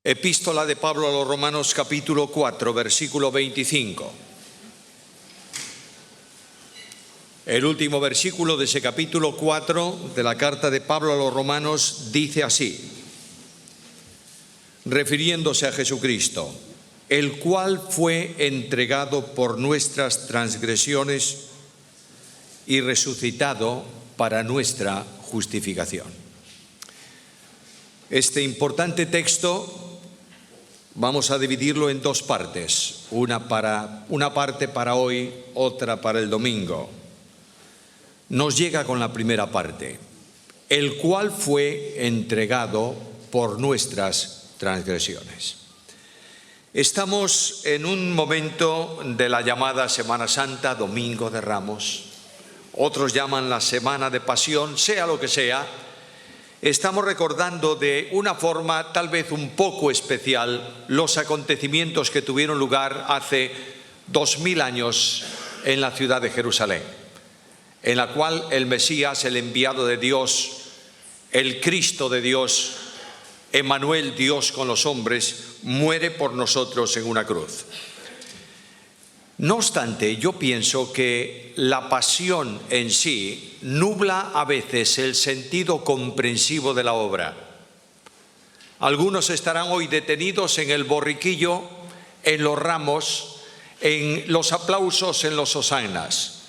Epístola de Pablo a los Romanos, capítulo 4, versículo 25. El último versículo de ese capítulo 4 de la carta de Pablo a los Romanos dice así, refiriéndose a Jesucristo, el cual fue entregado por nuestras transgresiones y resucitado para nuestra justificación. Este importante texto vamos a dividirlo en dos partes, una parte para hoy, otra para el domingo. Nos llega con la primera parte, el cual fue entregado por nuestras transgresiones. Estamos en un momento de la llamada Semana Santa, Domingo de Ramos, otros llaman la Semana de Pasión, sea lo que sea. Estamos recordando de una forma tal vez un poco especial los acontecimientos que tuvieron lugar hace 2000 años en la ciudad de Jerusalén, en la cual el Mesías, el enviado de Dios, el Cristo de Dios, Emmanuel, Dios con los hombres, muere por nosotros en una cruz. No obstante, yo pienso que la pasión en sí nubla a veces el sentido comprensivo de la obra. Algunos estarán hoy detenidos en el borriquillo, en los ramos, en los aplausos, en los hosanas.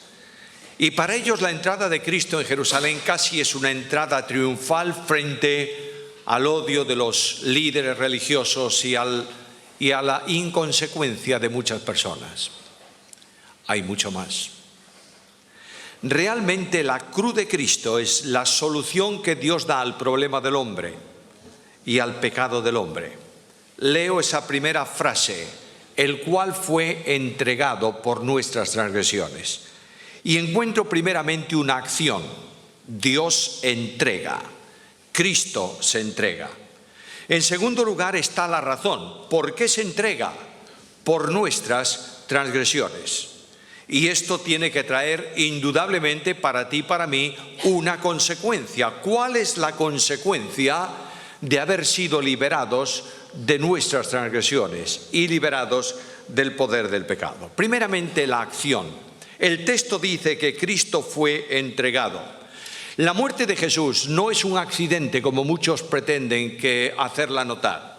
Y para ellos la entrada de Cristo en Jerusalén casi es una entrada triunfal frente al odio de los líderes religiosos y a la inconsecuencia de muchas personas. Hay mucho más. Realmente la cruz de Cristo es la solución que Dios da al problema del hombre y al pecado del hombre. Leo esa primera frase, el cual fue entregado por nuestras transgresiones. Y encuentro primeramente una acción. Dios entrega. Cristo se entrega. En segundo lugar está la razón. ¿Por qué se entrega? Por nuestras transgresiones. Y esto tiene que traer indudablemente para ti y para mí una consecuencia. ¿Cuál es la consecuencia de haber sido liberados de nuestras transgresiones y liberados del poder del pecado? Primeramente la acción. El texto dice que Cristo fue entregado. La muerte de Jesús no es un accidente como muchos pretenden hacerla notar.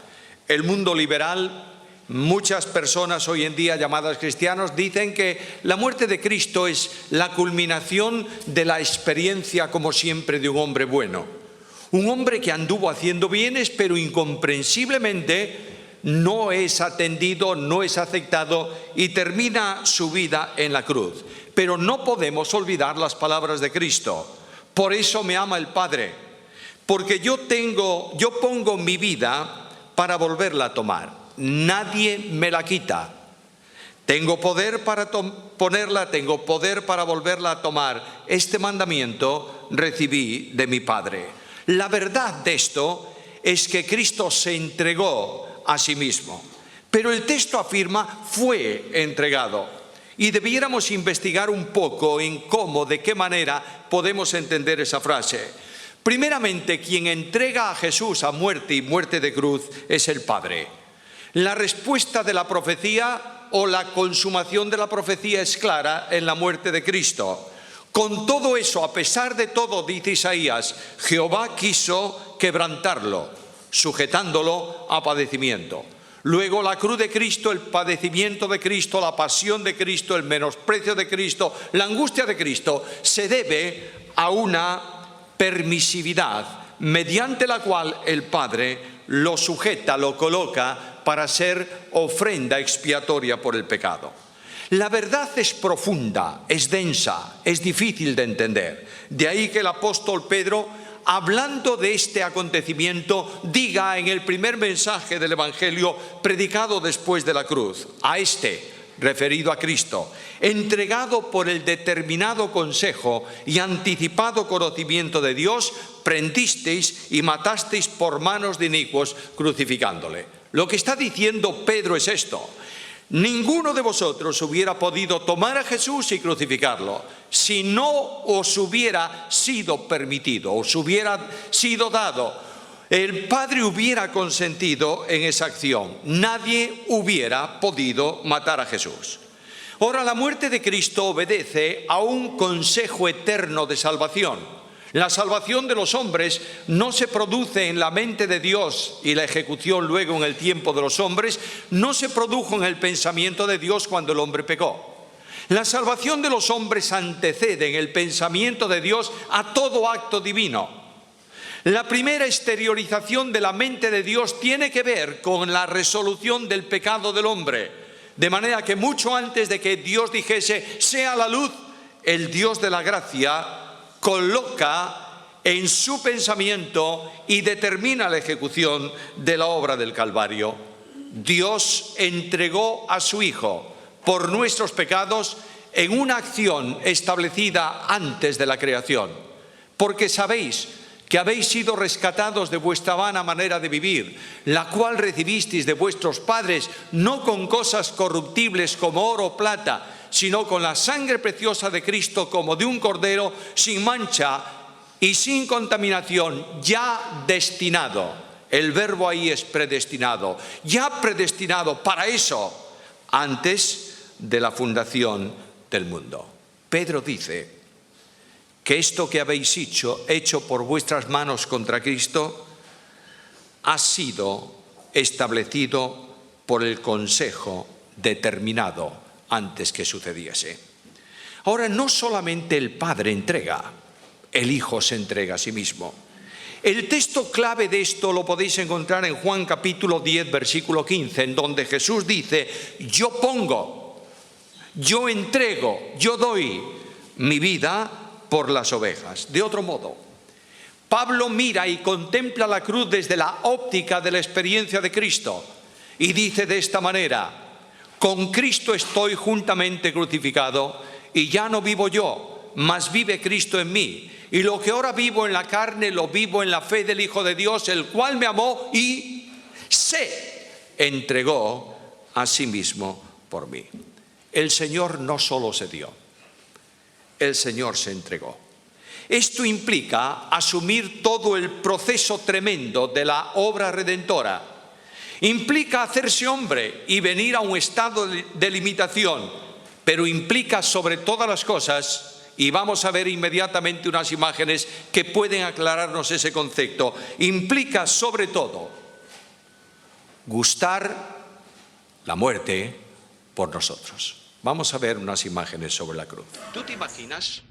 El mundo liberal, muchas personas hoy en día llamadas cristianos dicen que la muerte de Cristo es la culminación de la experiencia como siempre de un hombre bueno. Un hombre que anduvo haciendo bienes pero incomprensiblemente no es atendido, no es aceptado y termina su vida en la cruz. Pero no podemos olvidar las palabras de Cristo. Por eso me ama el Padre, porque yo pongo mi vida para volverla a tomar. Nadie me la quita. Tengo poder para ponerla, tengo poder para volverla a tomar. Este mandamiento recibí de mi Padre. La verdad de esto es que Cristo se entregó a sí mismo. Pero el texto afirma fue entregado. Y debiéramos investigar un poco en cómo, de qué manera podemos entender esa frase. Primeramente, quien entrega a Jesús a muerte y muerte de cruz es el Padre. La respuesta de la profecía o la consumación de la profecía es clara en la muerte de Cristo. Con todo eso, a pesar de todo, dice Isaías, Jehová quiso quebrantarlo, sujetándolo a padecimiento. Luego la cruz de Cristo, el padecimiento de Cristo, la pasión de Cristo, el menosprecio de Cristo, la angustia de Cristo, se debe a una permisividad mediante la cual el Padre lo sujeta, lo coloca para ser ofrenda expiatoria por el pecado. La verdad es profunda, es densa, es difícil de entender. De ahí que el apóstol Pedro, hablando de este acontecimiento, diga en el primer mensaje del Evangelio predicado después de la cruz, referido a Cristo, entregado por el determinado consejo y anticipado conocimiento de Dios, prendisteis y matasteis por manos de inicuos crucificándole. Lo que está diciendo Pedro es esto: ninguno de vosotros hubiera podido tomar a Jesús y crucificarlo si no os hubiera sido permitido, os hubiera sido dado el Padre hubiera consentido en esa acción. Nadie hubiera podido matar a Jesús. Ahora, la muerte de Cristo obedece a un consejo eterno de salvación. La salvación de los hombres no se produce en la mente de Dios y la ejecución luego en el tiempo de los hombres no se produjo en el pensamiento de Dios cuando el hombre pecó. La salvación de los hombres antecede en el pensamiento de Dios a todo acto divino. La primera exteriorización de la mente de Dios tiene que ver con la resolución del pecado del hombre. De manera que mucho antes de que Dios dijese, sea la luz, el Dios de la gracia coloca en su pensamiento y determina la ejecución de la obra del Calvario. Dios entregó a su Hijo por nuestros pecados en una acción establecida antes de la creación. Porque sabéis que habéis sido rescatados de vuestra vana manera de vivir, la cual recibisteis de vuestros padres, no con cosas corruptibles como oro o plata, sino con la sangre preciosa de Cristo como de un cordero, sin mancha y sin contaminación, ya destinado. El verbo ahí es predestinado, ya predestinado para eso, antes de la fundación del mundo. Pedro dice que esto que habéis hecho por vuestras manos contra Cristo ha sido establecido por el consejo determinado antes que sucediese. Ahora, no solamente el Padre entrega, el Hijo se entrega a sí mismo. El texto clave de esto lo podéis encontrar en Juan capítulo 10, versículo 15, en donde Jesús dice, yo pongo, yo entrego, yo doy mi vida por las ovejas. De otro modo, Pablo mira y contempla la cruz desde la óptica de la experiencia de Cristo y dice de esta manera, con Cristo estoy juntamente crucificado y ya no vivo yo, mas vive Cristo en mí. Y lo que ahora vivo en la carne, lo vivo en la fe del Hijo de Dios, el cual me amó y se entregó a sí mismo por mí. El Señor no solo se dio, el Señor se entregó. Esto implica asumir todo el proceso tremendo de la obra redentora. Implica hacerse hombre y venir a un estado de limitación, pero implica sobre todas las cosas, y vamos a ver inmediatamente unas imágenes que pueden aclararnos ese concepto, implica sobre todo gustar la muerte por nosotros. Vamos a ver unas imágenes sobre la cruz. ¿Tú te imaginas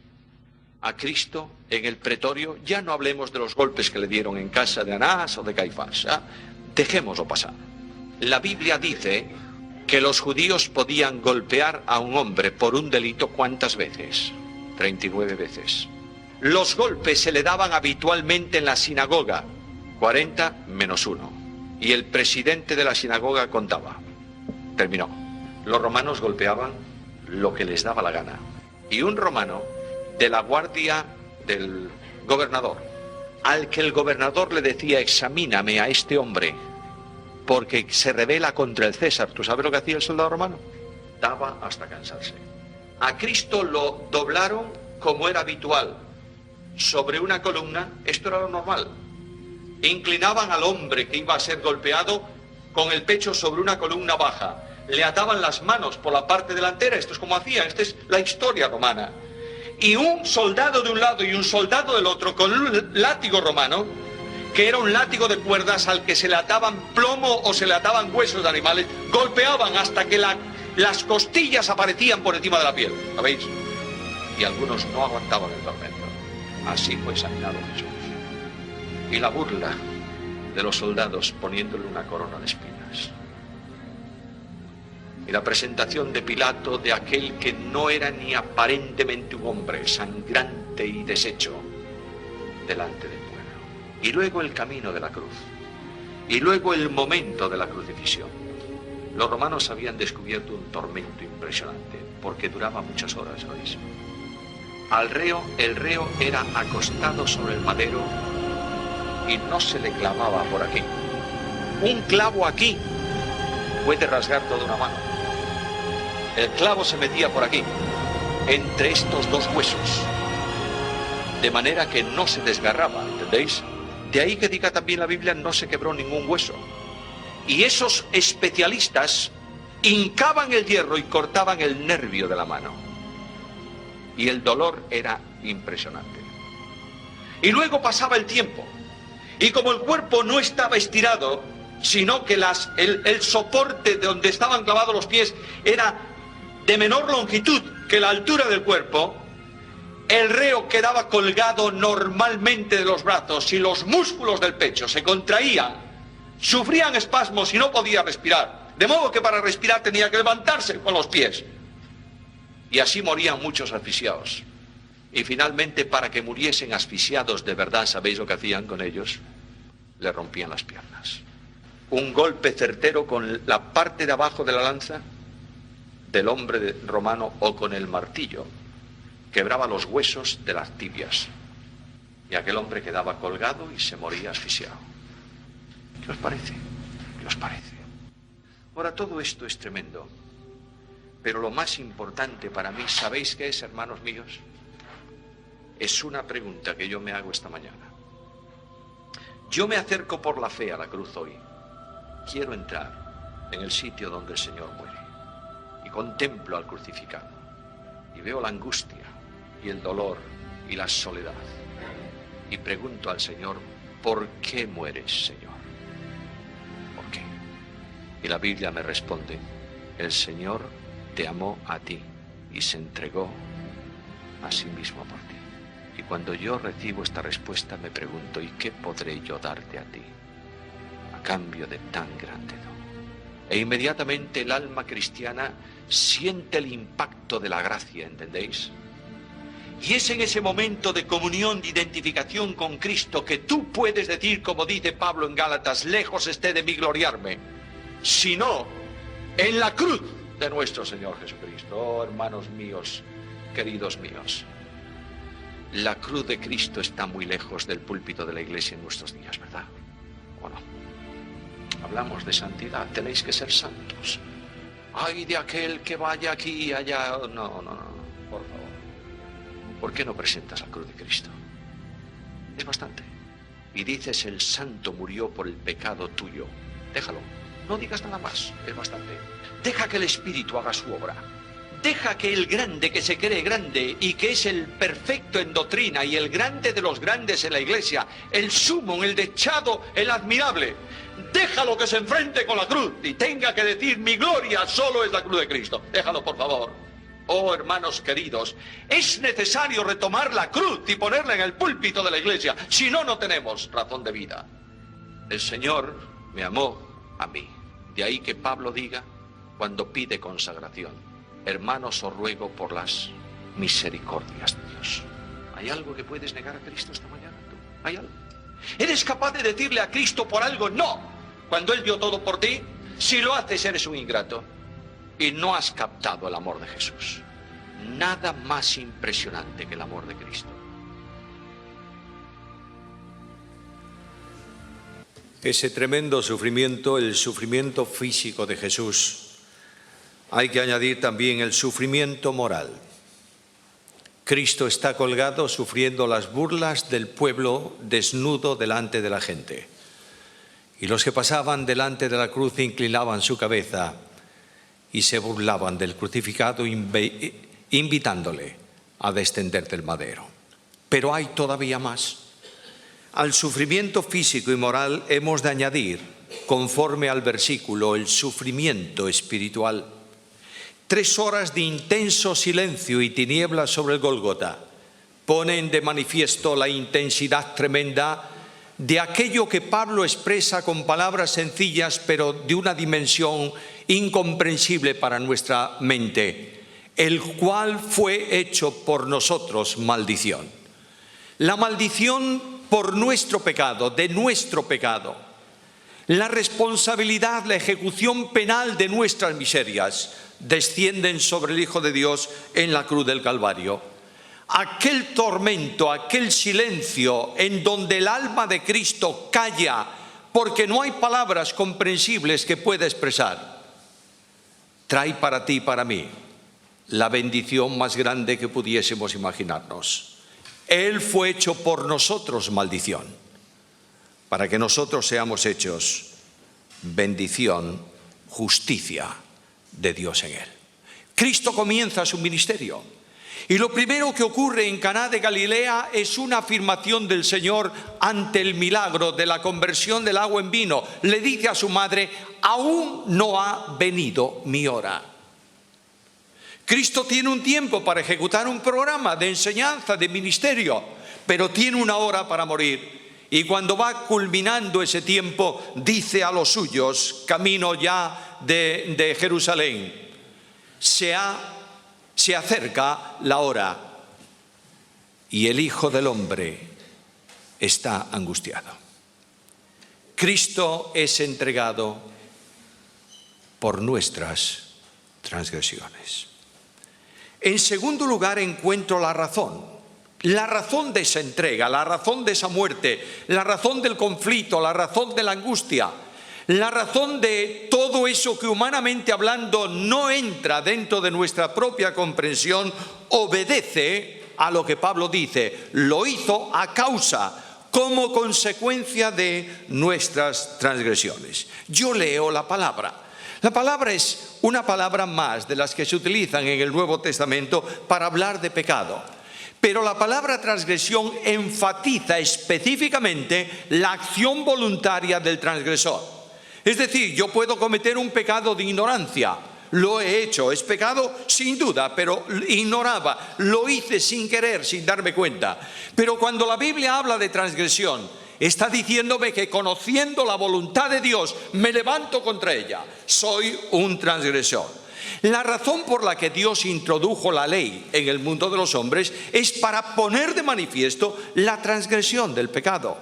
a Cristo en el pretorio? Ya no hablemos de los golpes que le dieron en casa de Anás o de Caifás, ¿eh? Dejémoslo pasar. La Biblia dice que los judíos podían golpear a un hombre por un delito, ¿cuántas veces? 39 veces. Los golpes se le daban habitualmente en la sinagoga, 40 menos 1. Y el presidente de la sinagoga contaba. Terminó. Los romanos golpeaban lo que les daba la gana. Y un romano de la guardia del gobernador, al que el gobernador le decía, examíname a este hombre, porque se rebela contra el César. ¿Tú sabes lo que hacía el soldado romano? Daba hasta cansarse. A Cristo lo doblaron como era habitual, sobre una columna, esto era lo normal. Inclinaban al hombre que iba a ser golpeado con el pecho sobre una columna baja. Le ataban las manos por la parte delantera, esto es como hacían, esta es la historia romana. Y un soldado de un lado y un soldado del otro con un látigo romano, que era un látigo de cuerdas al que se le ataban plomo o se le ataban huesos de animales, golpeaban hasta que las costillas aparecían por encima de la piel, ¿sabéis? Y algunos no aguantaban el tormento. Así fue examinado Jesús. Y la burla de los soldados poniéndole una corona de espinas. Y la presentación de Pilato de aquel que no era ni aparentemente un hombre, sangrante y deshecho, delante del pueblo. Y luego el camino de la cruz. Y luego el momento de la crucifixión. Los romanos habían descubierto un tormento impresionante, porque duraba muchas horas, ¿sabéis? El reo era acostado sobre el madero y no se le clavaba por aquí. Un clavo aquí puede rasgar toda una mano. El clavo se metía por aquí, entre estos dos huesos, de manera que no se desgarraba, ¿entendéis? De ahí que diga también la Biblia, no se quebró ningún hueso. Y esos especialistas hincaban el hierro y cortaban el nervio de la mano. Y el dolor era impresionante. Y luego pasaba el tiempo. Y como el cuerpo no estaba estirado, sino que el soporte de donde estaban clavados los pies era de menor longitud que la altura del cuerpo, el reo quedaba colgado normalmente de los brazos y los músculos del pecho se contraían, sufrían espasmos y no podía respirar. De modo que para respirar tenía que levantarse con los pies. Y así morían muchos asfixiados. Y finalmente, para que muriesen asfixiados de verdad, ¿sabéis lo que hacían con ellos? Le rompían las piernas. Un golpe certero con la parte de abajo de la lanza del hombre romano o con el martillo quebraba los huesos de las tibias. Y aquel hombre quedaba colgado y se moría asfixiado. ¿Qué os parece? ¿Qué os parece? Ahora, todo esto es tremendo. Pero lo más importante para mí, ¿sabéis qué es, hermanos míos? Es una pregunta que yo me hago esta mañana. Yo me acerco por la fe a la cruz hoy. Quiero entrar en el sitio donde el Señor muere. Y contemplo al crucificado. Y veo la angustia y el dolor y la soledad. Y pregunto al Señor, ¿por qué mueres, Señor? ¿Por qué? Y la Biblia me responde, el Señor te amó a ti y se entregó a sí mismo por ti. Y cuando yo recibo esta respuesta me pregunto, ¿y qué podré yo darte a ti a cambio de tan grande don? E inmediatamente el alma cristiana siente el impacto de la gracia, ¿entendéis? Y es en ese momento de comunión, de identificación con Cristo, que tú puedes decir, como dice Pablo en Gálatas, lejos esté de mí gloriarme, sino en la cruz de nuestro Señor Jesucristo. Oh, hermanos míos, queridos míos, la cruz de Cristo está muy lejos del púlpito de la iglesia en nuestros días, ¿verdad? ¿O no? Hablamos de santidad, tenéis que ser santos. Ay, de aquel que vaya aquí y allá. No, por favor. ¿Por qué no presentas la cruz de Cristo? Es bastante. Y dices, el santo murió por el pecado tuyo. Déjalo. No digas nada más. Es bastante. Deja que el Espíritu haga su obra. Deja que el grande, que se cree grande y que es el perfecto en doctrina y el grande de los grandes en la iglesia, el sumo, el dechado, el admirable, déjalo que se enfrente con la cruz y tenga que decir, mi gloria solo es la cruz de Cristo. Déjalo, por favor. Oh, hermanos queridos, es necesario retomar la cruz y ponerla en el púlpito de la iglesia. Si no, no tenemos razón de vida. El Señor me amó a mí. De ahí que Pablo diga, cuando pide consagración, hermanos, os ruego por las misericordias de Dios. ¿Hay algo que puedes negar a Cristo esta mañana? ¿Tú? ¿Hay algo? ¿Eres capaz de decirle a Cristo por algo no, cuando Él dio todo por ti? Si lo haces, eres un ingrato y no has captado el amor de Jesús. Nada más impresionante que el amor de Cristo. Ese tremendo sufrimiento, el sufrimiento físico de Jesús, hay que añadir también el sufrimiento moral. Cristo está colgado sufriendo las burlas del pueblo desnudo delante de la gente. Y los que pasaban delante de la cruz inclinaban su cabeza y se burlaban del crucificado, invitándole a descender del madero. Pero hay todavía más. Al sufrimiento físico y moral hemos de añadir, conforme al versículo, el sufrimiento espiritual. 3 horas de intenso silencio y tinieblas sobre el Gólgota ponen de manifiesto la intensidad tremenda de aquello que Pablo expresa con palabras sencillas, pero de una dimensión incomprensible para nuestra mente, el cual fue hecho por nosotros maldición. La maldición por nuestro pecado, de nuestro pecado. La responsabilidad, la ejecución penal de nuestras miserias descienden sobre el Hijo de Dios en la cruz del Calvario. Aquel tormento, aquel silencio en donde el alma de Cristo calla porque no hay palabras comprensibles que pueda expresar, trae para ti y para mí la bendición más grande que pudiésemos imaginarnos. Él fue hecho por nosotros maldición. para que nosotros seamos hechos bendición, justicia de Dios en él. Cristo comienza su ministerio y lo primero que ocurre en Caná de Galilea es una afirmación del Señor ante el milagro de la conversión del agua en vino. Le dice a su madre: aún no ha venido mi hora. Cristo tiene un tiempo para ejecutar un programa de enseñanza, de ministerio, pero tiene una hora para morir. Y cuando va culminando ese tiempo, dice a los suyos, camino ya de Jerusalén: se acerca la hora y el Hijo del Hombre está angustiado. Cristo es entregado por nuestras transgresiones. En segundo lugar, encuentro la razón de esa entrega, la razón de esa muerte, la razón del conflicto, la razón de la angustia, la razón de todo eso que humanamente hablando no entra dentro de nuestra propia comprensión. Obedece a lo que Pablo dice: lo hizo a causa, como consecuencia de nuestras transgresiones. Yo leo la palabra. La palabra es una palabra más de las que se utilizan en el Nuevo Testamento para hablar de pecado. Pero la palabra transgresión enfatiza específicamente la acción voluntaria del transgresor. Es decir, yo puedo cometer un pecado de ignorancia. Lo he hecho, es pecado sin duda, pero ignoraba, lo hice sin querer, sin darme cuenta. Pero cuando la Biblia habla de transgresión, está diciéndome que conociendo la voluntad de Dios me levanto contra ella. Soy un transgresor. La razón por la que Dios introdujo la ley en el mundo de los hombres es para poner de manifiesto la transgresión del pecado.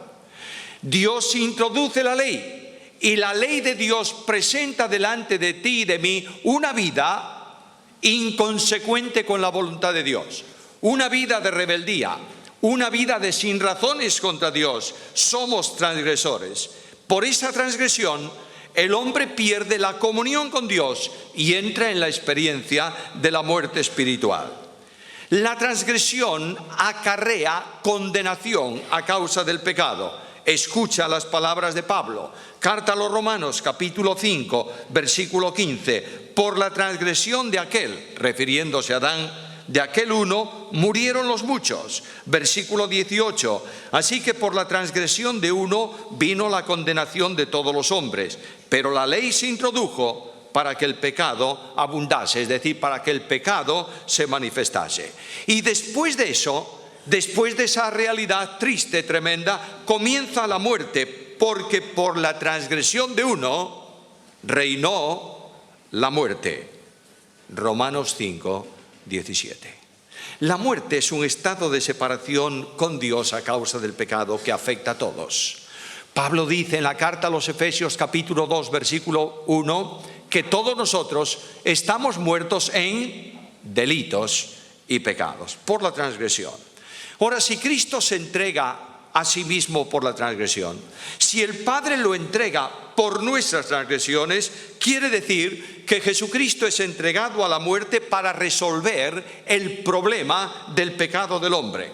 Dios introduce la ley y la ley de Dios presenta delante de ti y de mí una vida inconsecuente con la voluntad de Dios, una vida de rebeldía, una vida de sin razones contra Dios. Somos transgresores. Por esa transgresión, el hombre pierde la comunión con Dios y entra en la experiencia de la muerte espiritual. La transgresión acarrea condenación a causa del pecado. Escucha las palabras de Pablo. Carta a los Romanos, capítulo 5, versículo 15. Por la transgresión de aquel, refiriéndose a Adán, de aquel uno murieron los muchos. Versículo 18. Así que por la transgresión de uno vino la condenación de todos los hombres. Pero la ley se introdujo para que el pecado abundase, es decir, para que el pecado se manifestase. Y después de eso, después de esa realidad triste, tremenda, comienza la muerte, porque por la transgresión de uno reinó la muerte. Romanos 5, 17. La muerte es un estado de separación con Dios a causa del pecado que afecta a todos. Pablo dice en la carta a los Efesios capítulo 2 versículo 1 que todos nosotros estamos muertos en delitos y pecados por la transgresión. Ahora, si Cristo se entrega a sí mismo por la transgresión, si el Padre lo entrega por nuestras transgresiones, quiere decir que Jesucristo es entregado a la muerte para resolver el problema del pecado del hombre.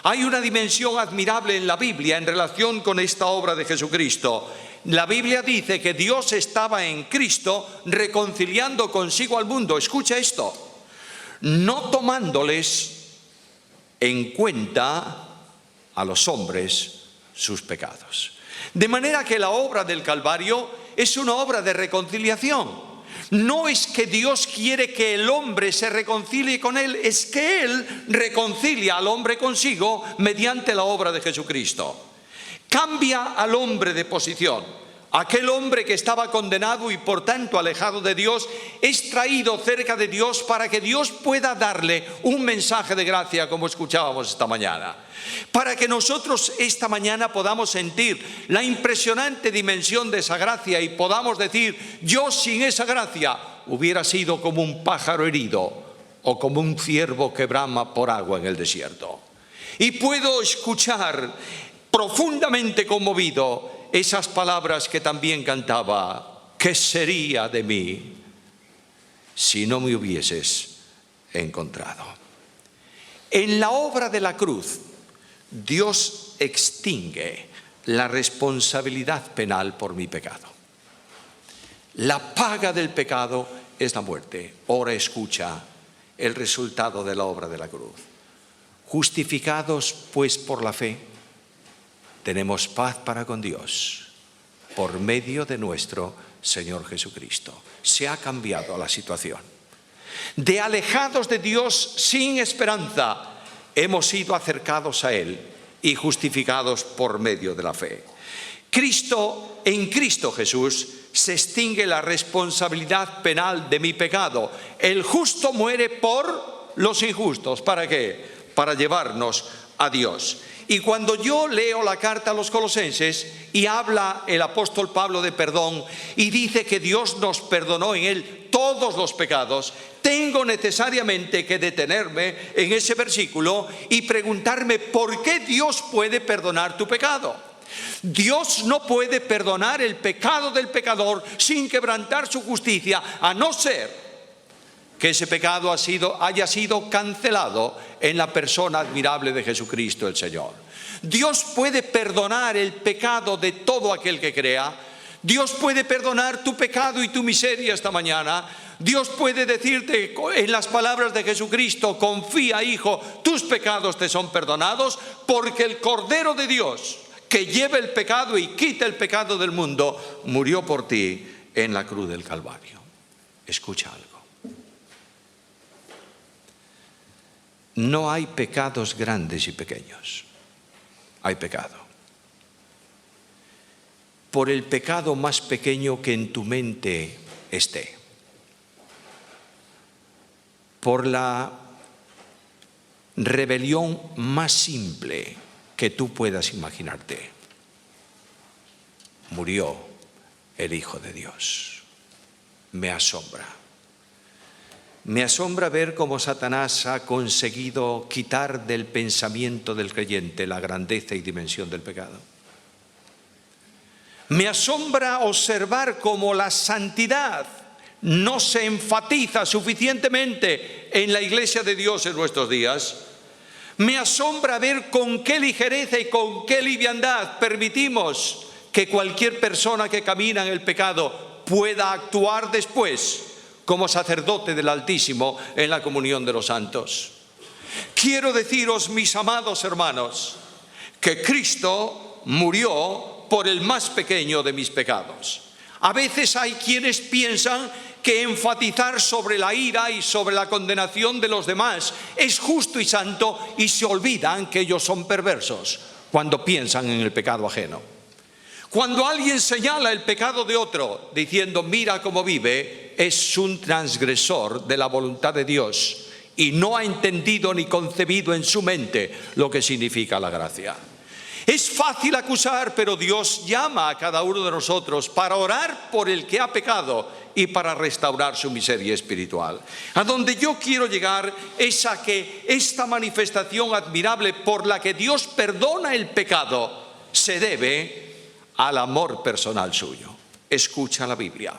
Hay una dimensión admirable en la Biblia en relación con esta obra de Jesucristo. La Biblia dice que Dios estaba en Cristo reconciliando consigo al mundo. Escucha esto: no tomándoles en cuenta a los hombres sus pecados. De manera que la obra del Calvario es una obra de reconciliación. No es que Dios quiere que el hombre se reconcilie con Él, es que Él reconcilia al hombre consigo mediante la obra de Jesucristo. Cambia al hombre de posición. Aquel hombre que estaba condenado y por tanto alejado de Dios es traído cerca de Dios para que Dios pueda darle un mensaje de gracia, como escuchábamos esta mañana. Para que nosotros esta mañana podamos sentir la impresionante dimensión de esa gracia y podamos decir: yo sin esa gracia hubiera sido como un pájaro herido o como un ciervo que brama por agua en el desierto. Y puedo escuchar profundamente conmovido esas palabras que también cantaba: ¿qué sería de mí si no me hubieses encontrado? En la obra de la cruz, Dios extingue la responsabilidad penal por mi pecado. La paga del pecado es la muerte. Ahora escucha el resultado de la obra de la cruz. Justificados pues por la fe, tenemos paz para con Dios por medio de nuestro Señor Jesucristo. Se ha cambiado la situación. De alejados de Dios sin esperanza, hemos sido acercados a Él y justificados por medio de la fe. En Cristo Jesús se extingue la responsabilidad penal de mi pecado. El justo muere por los injustos. ¿Para qué? Para llevarnos a Dios. Y cuando yo leo la carta a los Colosenses y habla el apóstol Pablo de perdón y dice que Dios nos perdonó en Él todos los pecados, tengo necesariamente que detenerme en ese versículo y preguntarme por qué Dios puede perdonar tu pecado. Dios no puede perdonar el pecado del pecador sin quebrantar su justicia, a no ser que ese pecado haya sido cancelado en la persona admirable de Jesucristo el Señor. Dios puede perdonar el pecado de todo aquel que crea. Dios puede perdonar tu pecado y tu miseria esta mañana. Dios puede decirte en las palabras de Jesucristo: confía, hijo, tus pecados te son perdonados, porque el Cordero de Dios, que lleva el pecado y quita el pecado del mundo, murió por ti en la cruz del Calvario. Escucha algo. No hay pecados grandes y pequeños. Hay pecado. Por el pecado más pequeño que en tu mente esté, por la rebelión más simple que tú puedas imaginarte, murió el Hijo de Dios. Me asombra. Me asombra ver cómo Satanás ha conseguido quitar del pensamiento del creyente la grandeza y dimensión del pecado. Me asombra observar cómo la santidad no se enfatiza suficientemente en la iglesia de Dios en nuestros días. Me asombra ver con qué ligereza y con qué liviandad permitimos que cualquier persona que camina en el pecado pueda actuar después como sacerdote del Altísimo en la comunión de los santos. Quiero deciros, mis amados hermanos, que Cristo murió por el más pequeño de mis pecados. A veces hay quienes piensan que enfatizar sobre la ira y sobre la condenación de los demás es justo y santo, y se olvidan que ellos son perversos cuando piensan en el pecado ajeno. Cuando alguien señala el pecado de otro diciendo mira cómo vive, es un transgresor de la voluntad de Dios y no ha entendido ni concebido en su mente lo que significa la gracia. Es fácil acusar, pero Dios llama a cada uno de nosotros para orar por el que ha pecado y para restaurar su miseria espiritual. A donde yo quiero llegar es a que esta manifestación admirable por la que Dios perdona el pecado se debe al amor personal suyo. Escucha la Biblia.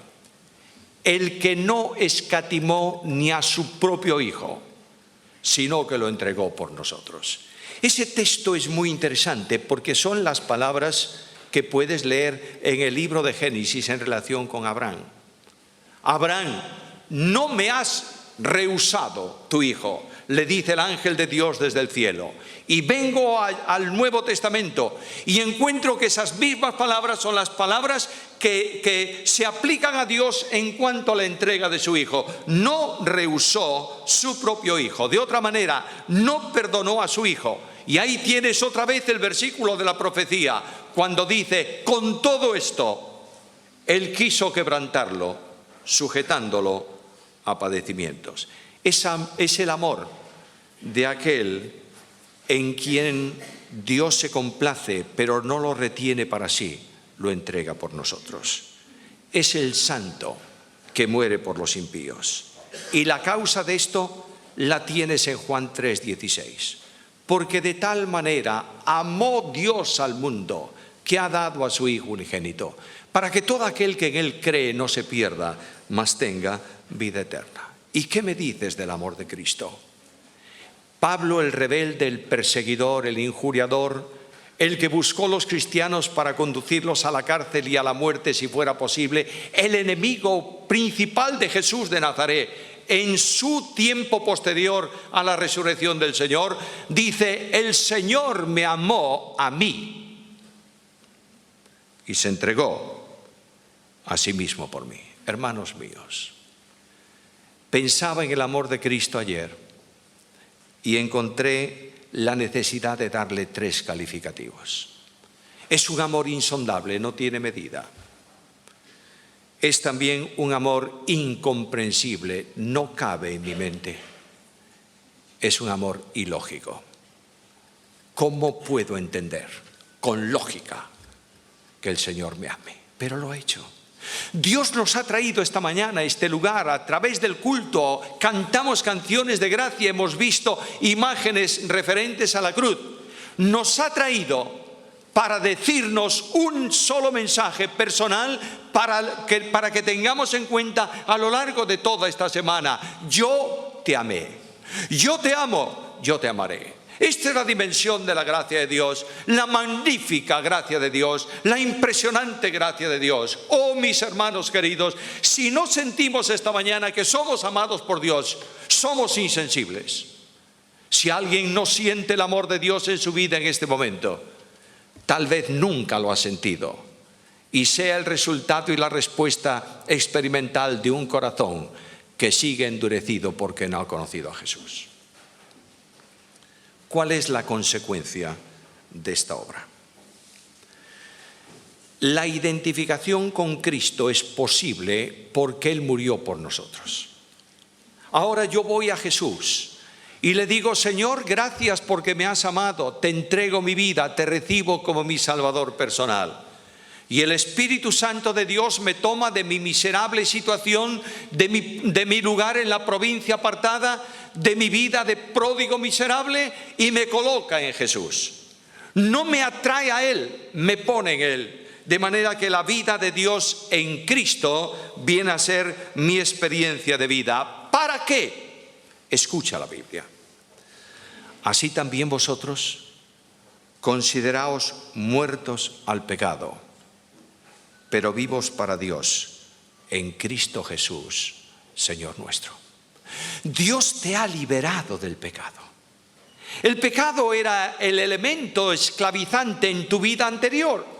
El que no escatimó ni a su propio Hijo, sino que lo entregó por nosotros. Ese texto es muy interesante porque son las palabras que puedes leer en el libro de Génesis en relación con Abraham. Abraham, no me has rehusado tu hijo, le dice el ángel de Dios desde el cielo. Y vengo al Nuevo Testamento y encuentro que esas mismas palabras son las palabras que se aplican a Dios en cuanto a la entrega de su hijo. No rehusó su propio hijo. De otra manera, no perdonó a su hijo. Y ahí tienes otra vez el versículo de la profecía, cuando dice, con todo esto, él quiso quebrantarlo, sujetándolo a padecimientos. Es el amor de aquel en quien Dios se complace, pero no lo retiene para sí, lo entrega por nosotros. Es el santo que muere por los impíos. Y la causa de esto la tienes en Juan 3:16. Porque de tal manera amó Dios al mundo que ha dado a su Hijo unigénito, para que todo aquel que en Él cree no se pierda, mas tenga vida eterna. ¿Y qué me dices del amor de Cristo? Pablo, el rebelde, el perseguidor, el injuriador, el que buscó los cristianos para conducirlos a la cárcel y a la muerte si fuera posible, el enemigo principal de Jesús de Nazaret, en su tiempo posterior a la resurrección del Señor, dice: el Señor me amó a mí y se entregó a sí mismo por mí. Hermanos míos, pensaba en el amor de Cristo ayer y encontré la necesidad de darle 3 calificativos. Es un amor insondable, no tiene medida. Es también un amor incomprensible, no cabe en mi mente. Es un amor ilógico. ¿Cómo puedo entender con lógica que el Señor me ame? Pero lo ha hecho. Dios nos ha traído esta mañana a este lugar a través del culto. Cantamos canciones de gracia, hemos visto imágenes referentes a la cruz. Nos ha traído para decirnos un solo mensaje personal para que tengamos en cuenta a lo largo de toda esta semana. Yo te amé, yo te amo, yo te amaré. Esta es la dimensión de la gracia de Dios, la magnífica gracia de Dios, la impresionante gracia de Dios. Oh, mis hermanos queridos, si no sentimos esta mañana que somos amados por Dios, somos insensibles. Si alguien no siente el amor de Dios en su vida en este momento, tal vez nunca lo ha sentido, y sea el resultado y la respuesta experimental de un corazón que sigue endurecido porque no ha conocido a Jesús. ¿Cuál es la consecuencia de esta obra? La identificación con Cristo es posible porque Él murió por nosotros. Ahora yo voy a Jesús y le digo: Señor, gracias porque me has amado, te entrego mi vida, te recibo como mi Salvador personal. Y el Espíritu Santo de Dios me toma de mi miserable situación, de mi lugar en la provincia apartada, de mi vida de pródigo miserable, y me coloca en Jesús. No me atrae a Él, me pone en Él. De manera que la vida de Dios en Cristo viene a ser mi experiencia de vida. ¿Para qué? Escucha la Biblia. Así también vosotros consideraos muertos al pecado, pero vivos para Dios en Cristo Jesús, Señor nuestro. Dios te ha liberado del pecado. El pecado era el elemento esclavizante en tu vida anterior.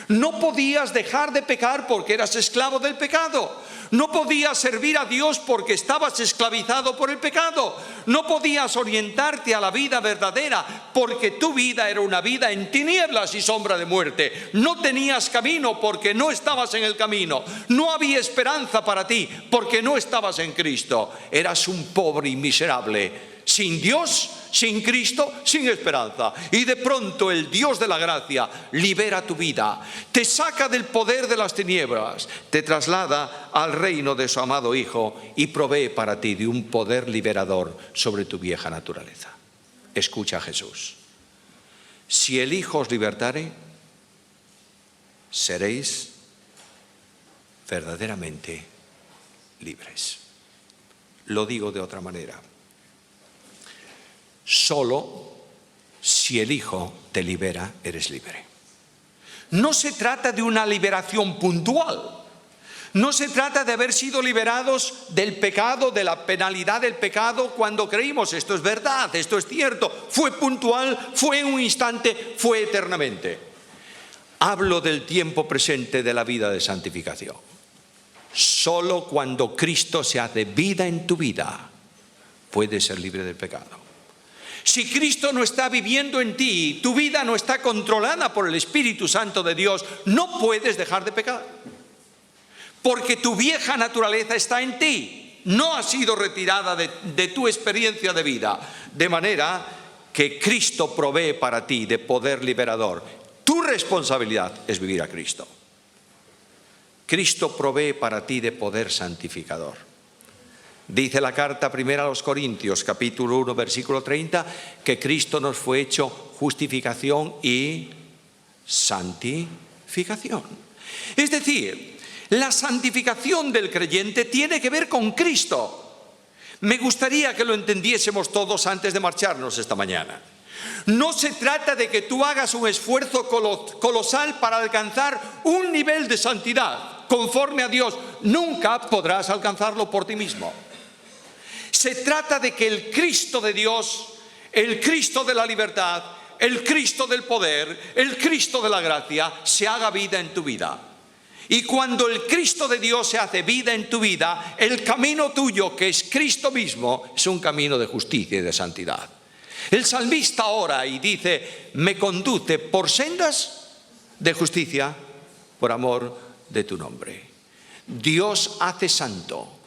No podías dejar de pecar porque eras esclavo del pecado. No podías servir a Dios porque estabas esclavizado por el pecado. No podías orientarte a la vida verdadera porque tu vida era una vida en tinieblas y sombra de muerte. No tenías camino porque no estabas en el camino. No había esperanza para ti porque no estabas en Cristo. Eras un pobre y miserable, sin Dios, sin Cristo, sin esperanza. Y de pronto el Dios de la gracia libera tu vida, te saca del poder de las tinieblas, te traslada al reino de su amado Hijo y provee para ti de un poder liberador sobre tu vieja naturaleza. Escucha a Jesús: si el Hijo os libertare, seréis verdaderamente libres. Lo digo de otra manera: solo si el Hijo te libera, eres libre. No se trata de una liberación puntual. No se trata de haber sido liberados del pecado, de la penalidad del pecado cuando creímos. Esto es verdad, esto es cierto. Fue puntual, fue en un instante, fue eternamente. Hablo del tiempo presente de la vida de santificación. Solo cuando Cristo se hace vida en tu vida, puedes ser libre del pecado. Si Cristo no está viviendo en ti, tu vida no está controlada por el Espíritu Santo de Dios, no puedes dejar de pecar. Porque tu vieja naturaleza está en ti, no ha sido retirada de tu experiencia de vida. De manera que Cristo provee para ti de poder liberador. Tu responsabilidad es vivir a Cristo. Cristo provee para ti de poder santificador. Dice la carta primera a los Corintios, capítulo 1, versículo 30, que Cristo nos fue hecho justificación y santificación. Es decir, la santificación del creyente tiene que ver con Cristo. Me gustaría que lo entendiésemos todos antes de marcharnos esta mañana. No se trata de que tú hagas un esfuerzo colosal para alcanzar un nivel de santidad conforme a Dios. Nunca podrás alcanzarlo por ti mismo. Se trata de que el Cristo de Dios, el Cristo de la libertad, el Cristo del poder, el Cristo de la gracia, se haga vida en tu vida. Y cuando el Cristo de Dios se hace vida en tu vida, el camino tuyo, que es Cristo mismo, es un camino de justicia y de santidad. El salmista ora y dice: me conduce por sendas de justicia por amor de tu nombre. Dios hace santo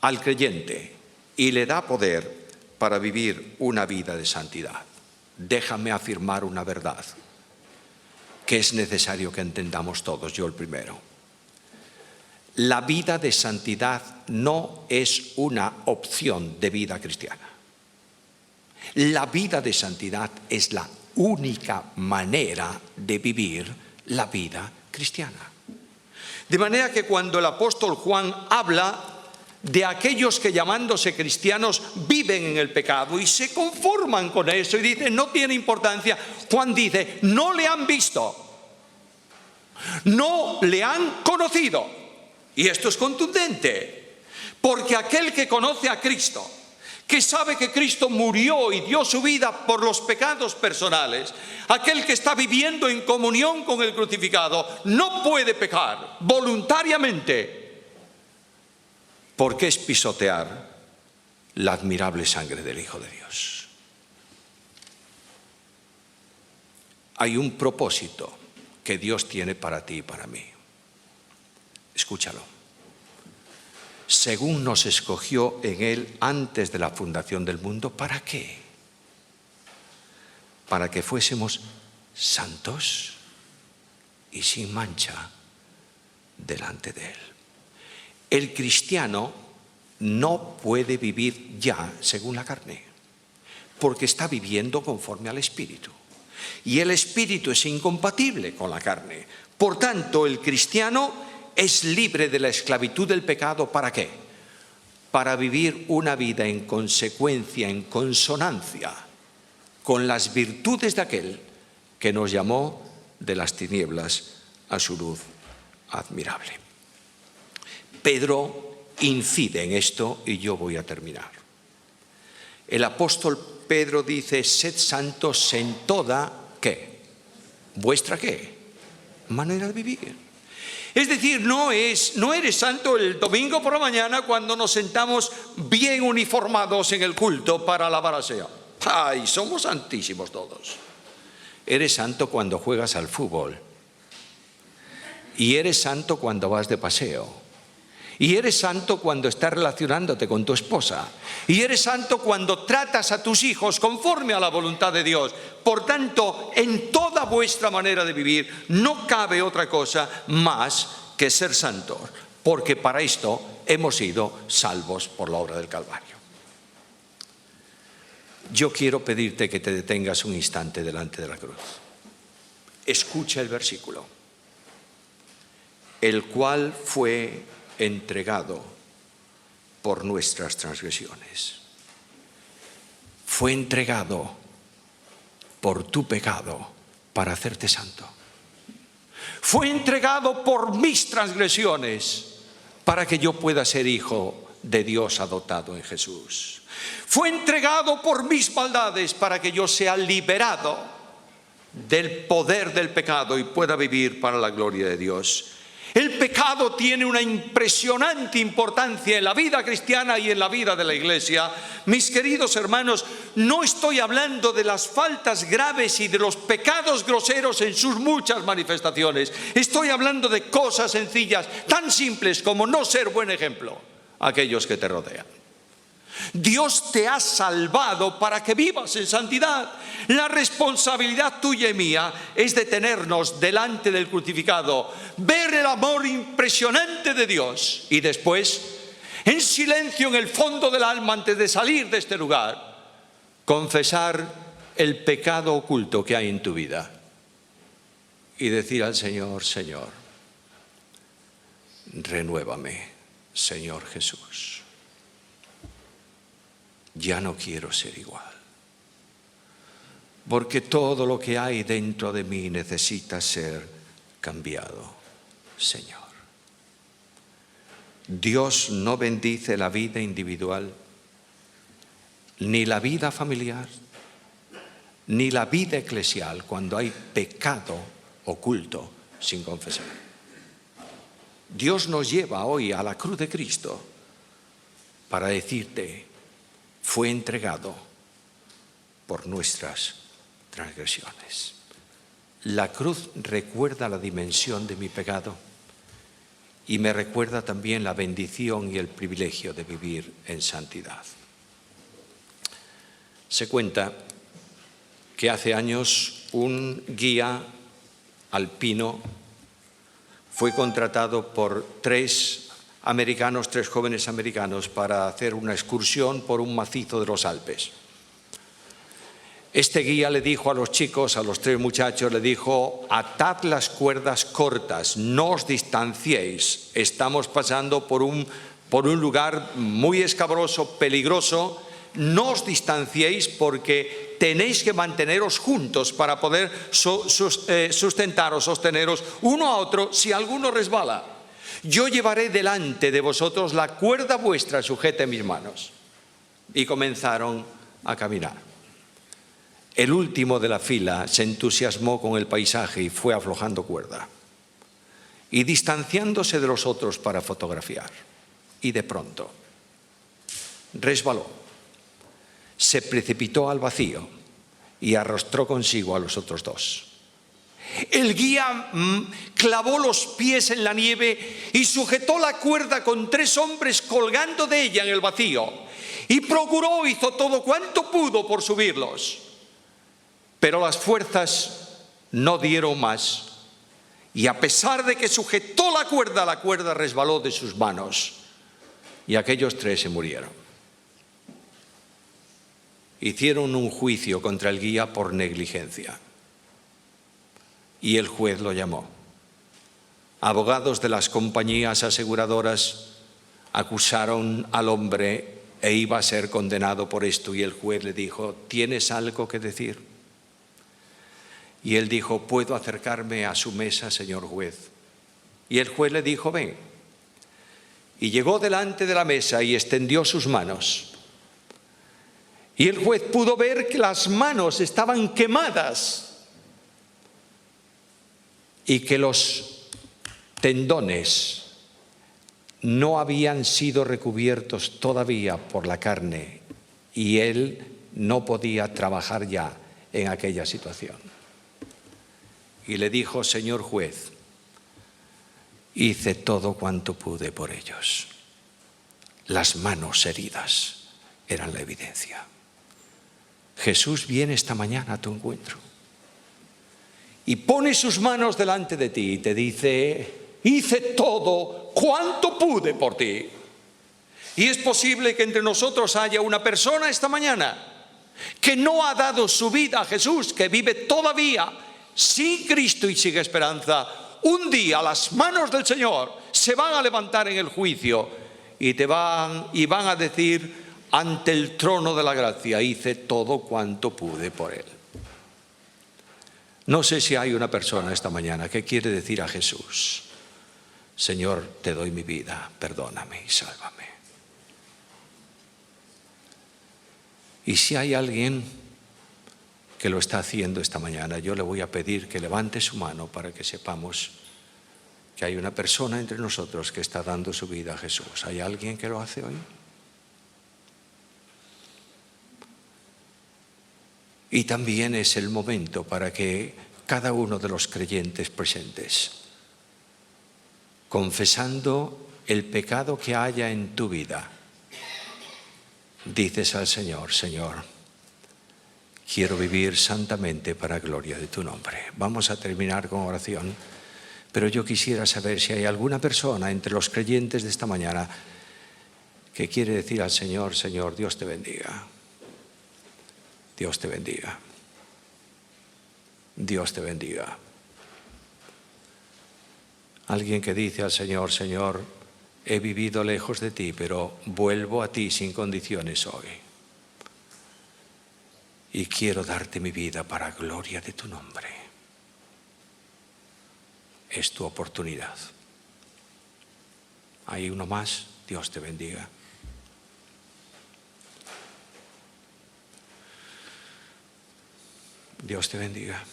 al creyente y le da poder para vivir una vida de santidad. Déjame afirmar una verdad que es necesario que entendamos todos, yo el primero. La vida de santidad no es una opción de vida cristiana. La vida de santidad es la única manera de vivir la vida cristiana. De manera que cuando el apóstol Juan habla de aquellos que llamándose cristianos viven en el pecado y se conforman con eso y dicen no tiene importancia, Juan dice no le han visto, no le han conocido. Y esto es contundente, porque aquel que conoce a Cristo, que sabe que Cristo murió y dio su vida por los pecados personales, aquel que está viviendo en comunión con el crucificado, no puede pecar voluntariamente, porque es pisotear la admirable sangre del Hijo de Dios. Hay un propósito que Dios tiene para ti y para mí. Escúchalo. Según nos escogió en Él antes de la fundación del mundo, ¿para qué? Para que fuésemos santos y sin mancha delante de Él. El cristiano no puede vivir ya según la carne, porque está viviendo conforme al Espíritu. Y el Espíritu es incompatible con la carne. Por tanto, el cristiano es libre de la esclavitud del pecado. ¿Para qué? Para vivir una vida en consecuencia, en consonancia con las virtudes de aquel que nos llamó de las tinieblas a su luz admirable. Pedro incide en esto y yo voy a terminar. El apóstol Pedro dice: sed santos en toda, ¿qué? ¿Vuestra qué? Manera de vivir. Es decir, no eres santo el domingo por la mañana cuando nos sentamos bien uniformados en el culto para alabar al Señor. ¡Ay, somos santísimos todos! Eres santo cuando juegas al fútbol. Y eres santo cuando vas de paseo. Y eres santo cuando estás relacionándote con tu esposa. Y eres santo cuando tratas a tus hijos conforme a la voluntad de Dios. Por tanto, en toda vuestra manera de vivir no cabe otra cosa más que ser santos, porque para esto hemos sido salvos por la obra del Calvario. Yo quiero pedirte que te detengas un instante delante de la cruz. Escucha el versículo. El cual fue entregado por nuestras transgresiones. Fue entregado por tu pecado para hacerte santo. Fue entregado por mis transgresiones para que yo pueda ser hijo de Dios adoptado en Jesús. Fue entregado por mis maldades para que yo sea liberado del poder del pecado y pueda vivir para la gloria de Dios. El pecado tiene una impresionante importancia en la vida cristiana y en la vida de la Iglesia. Mis queridos hermanos, no estoy hablando de las faltas graves y de los pecados groseros en sus muchas manifestaciones. Estoy hablando de cosas sencillas, tan simples como no ser buen ejemplo a aquellos que te rodean. Dios te ha salvado para que vivas en santidad. La responsabilidad tuya y mía es detenernos delante del crucificado, ver el amor impresionante de Dios y después, en silencio en el fondo del alma antes de salir de este lugar, confesar el pecado oculto que hay en tu vida y decir al Señor: Señor, renuévame, Señor Jesús. Ya no quiero ser igual. porque todo lo que hay dentro de mí necesita ser cambiado, Señor. Dios no bendice la vida individual, ni la vida familiar, ni la vida eclesial cuando hay pecado oculto sin confesar. Dios nos lleva hoy a la cruz de Cristo para decirte, fue entregado por nuestras transgresiones. La cruz recuerda la dimensión de mi pecado y me recuerda también la bendición y el privilegio de vivir en santidad. Se cuenta que hace años un guía alpino fue contratado por tres jóvenes americanos, para hacer una excursión por un macizo de los Alpes. Este guía le dijo a los chicos, a los tres muchachos, le dijo: atad las cuerdas cortas, no os distanciéis, estamos pasando por un lugar muy escabroso, peligroso, no os distanciéis porque tenéis que manteneros juntos para poder sustentaros, sosteneros uno a otro si alguno resbala. Yo llevaré delante de vosotros la cuerda vuestra, sujeta en mis manos. Y comenzaron a caminar. El último de la fila se entusiasmó con el paisaje y fue aflojando cuerda y distanciándose de los otros para fotografiar. Y de pronto resbaló, se precipitó al vacío y arrastró consigo a los otros dos. El guía clavó los pies en la nieve y sujetó la cuerda con tres hombres colgando de ella en el vacío, y hizo todo cuanto pudo por subirlos. Pero las fuerzas no dieron más, y a pesar de que sujetó la cuerda resbaló de sus manos, y aquellos tres se murieron. Hicieron un juicio contra el guía por negligencia. Y el juez lo llamó. Abogados de las compañías aseguradoras acusaron al hombre e iba a ser condenado por esto. Y el juez le dijo: ¿tienes algo que decir? Y él dijo: ¿puedo acercarme a su mesa, señor juez? Y el juez le dijo: ven. Y llegó delante de la mesa y extendió sus manos. Y el juez pudo ver que las manos estaban quemadas y que los tendones no habían sido recubiertos todavía por la carne, y él no podía trabajar ya en aquella situación. Y le dijo: señor juez, hice todo cuanto pude por ellos. Las manos heridas eran la evidencia. Jesús viene esta mañana a tu encuentro y pone sus manos delante de ti y te dice: hice todo cuanto pude por ti. Y es posible que entre nosotros haya una persona esta mañana que no ha dado su vida a Jesús, que vive todavía sin Cristo y sin esperanza. Un día las manos del Señor se van a levantar en el juicio y van a decir ante el trono de la gracia: hice todo cuanto pude por Él. No sé si hay una persona esta mañana que quiere decir a Jesús: Señor, te doy mi vida, perdóname y sálvame. Y si hay alguien que lo está haciendo esta mañana, yo le voy a pedir que levante su mano para que sepamos que hay una persona entre nosotros que está dando su vida a Jesús. ¿Hay alguien que lo hace hoy? Y también es el momento para que cada uno de los creyentes presentes, confesando el pecado que haya en tu vida, dices al Señor: Señor, quiero vivir santamente para gloria de tu nombre. Vamos a terminar con oración, pero yo quisiera saber si hay alguna persona entre los creyentes de esta mañana que quiere decir al Señor: Señor, Dios te bendiga. Dios te bendiga. Dios te bendiga. Alguien que dice al Señor: Señor, he vivido lejos de ti, pero vuelvo a ti sin condiciones hoy. y quiero darte mi vida para gloria de tu nombre. Es tu oportunidad. Hay uno más. Dios te bendiga. Dios te bendiga.